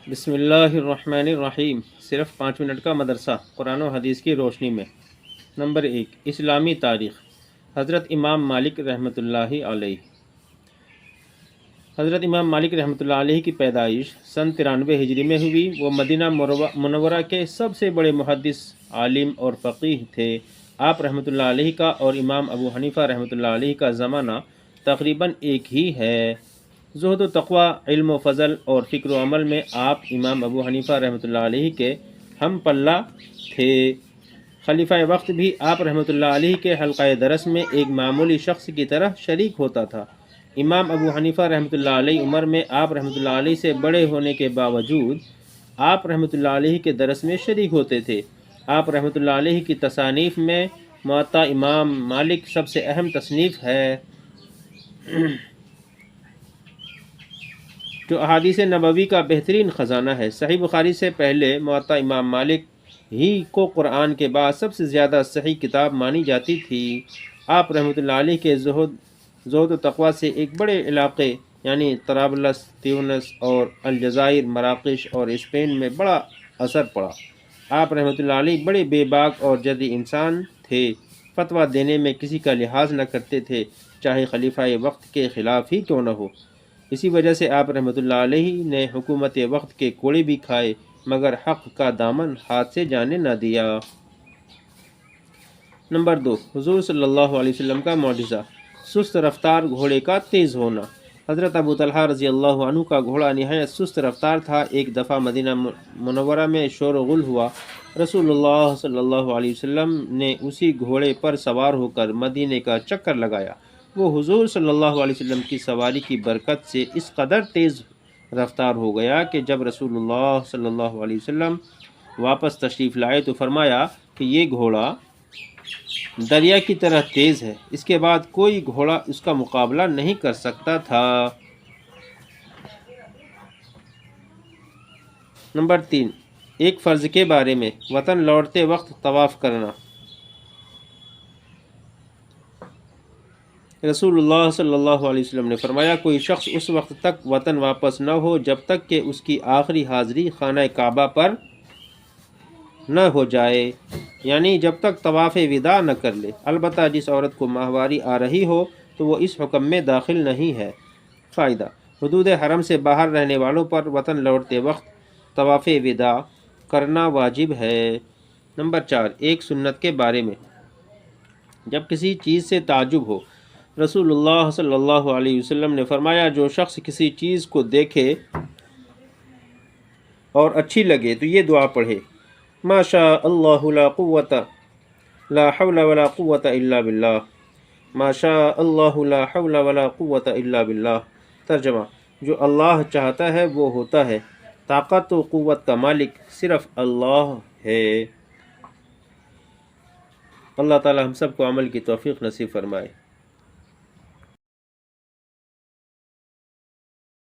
بسم اللہ الرحمن الرحیم۔ صرف 5 منٹ کا مدرسہ قرآن و حدیث کی روشنی میں۔ نمبر 1، اسلامی تاریخ۔ حضرت امام مالک رحمۃ اللہ علیہ۔ حضرت امام مالک رحمۃ اللہ علیہ کی پیدائش سن 93 ہجری میں ہوئی۔ وہ مدینہ منورہ کے سب سے بڑے محدث، عالم اور فقیہ تھے۔ آپ رحمۃ اللہ علیہ کا اور امام ابو حنیفہ رحمۃ اللہ علیہ کا زمانہ تقریباً ایک ہی ہے۔ زہد و تقوی، علم و فضل اور فکر و عمل میں آپ امام ابو حنیفہ رحمۃ اللہ علیہ کے ہم پلہ تھے۔ خلیفہ وقت بھی آپ رحمۃ اللہ علیہ کے حلقہ درس میں ایک معمولی شخص کی طرح شریک ہوتا تھا۔ امام ابو حنیفہ رحمۃ اللہ علیہ عمر میں آپ رحمۃ اللہ علیہ سے بڑے ہونے کے باوجود آپ رحمۃ اللہ علیہ کے درس میں شریک ہوتے تھے۔ آپ رحمۃ اللہ علیہ کی تصانیف میں موطا امام مالک سب سے اہم تصنیف ہے، جو احادیث نبوی کا بہترین خزانہ ہے۔ صحیح بخاری سے پہلے موطا امام مالک ہی کو قرآن کے بعد سب سے زیادہ صحیح کتاب مانی جاتی تھی۔ آپ رحمۃ اللہ علیہ کے زہد و تقوی سے ایک بڑے علاقے یعنی طرابلس، تیونس اور الجزائر، مراکش اور اسپین میں بڑا اثر پڑا۔ آپ رحمۃ اللہ علیہ بڑے بے باک اور جدی انسان تھے۔ فتویٰ دینے میں کسی کا لحاظ نہ کرتے تھے، چاہے خلیفہ وقت کے خلاف ہی کیوں نہ ہو۔ اسی وجہ سے آپ رحمۃ اللہ علیہ نے حکومت وقت کے کوڑے بھی کھائے، مگر حق کا دامن ہاتھ سے جانے نہ دیا۔ نمبر 2، حضور صلی اللہ علیہ وسلم کا معجزہ، سست رفتار گھوڑے کا تیز ہونا۔ حضرت ابو طلحہ رضی اللہ عنہ کا گھوڑا نہایت سست رفتار تھا۔ ایک دفعہ مدینہ منورہ میں شور و غل ہوا۔ رسول اللہ صلی اللہ علیہ وسلم نے اسی گھوڑے پر سوار ہو کر مدینے کا چکر لگایا۔ وہ حضور صلی اللہ علیہ وسلم کی سواری کی برکت سے اس قدر تیز رفتار ہو گیا کہ جب رسول اللہ صلی اللہ علیہ وسلم واپس تشریف لائے تو فرمایا کہ یہ گھوڑا دریا کی طرح تیز ہے۔ اس کے بعد کوئی گھوڑا اس کا مقابلہ نہیں کر سکتا تھا۔ نمبر 3، ایک فرض کے بارے میں، وطن لوٹتے وقت طواف کرنا۔ رسول اللہ صلی اللہ علیہ وسلم نے فرمایا، کوئی شخص اس وقت تک وطن واپس نہ ہو جب تک کہ اس کی آخری حاضری خانہ کعبہ پر نہ ہو جائے، یعنی جب تک طواف وداع نہ کر لے۔ البتہ جس عورت کو ماہواری آ رہی ہو تو وہ اس حکم میں داخل نہیں ہے۔ فائدہ، حدود حرم سے باہر رہنے والوں پر وطن لوٹتے وقت طواف وداع کرنا واجب ہے۔ نمبر 4، ایک سنت کے بارے میں، جب کسی چیز سے تعجب ہو۔ رسول اللہ صلی اللہ علیہ وسلم نے فرمایا، جو شخص کسی چیز کو دیکھے اور اچھی لگے تو یہ دعا پڑھے، ما شاء اللہ لا حول ولا قوة الا باللہ، ما شاء اللہ لا حول ولا قوة الا باللہ۔ ترجمہ، جو اللہ چاہتا ہے وہ ہوتا ہے، طاقت و قوت کا مالک صرف اللہ ہے۔ اللہ تعالی ہم سب کو عمل کی توفیق نصیب فرمائے۔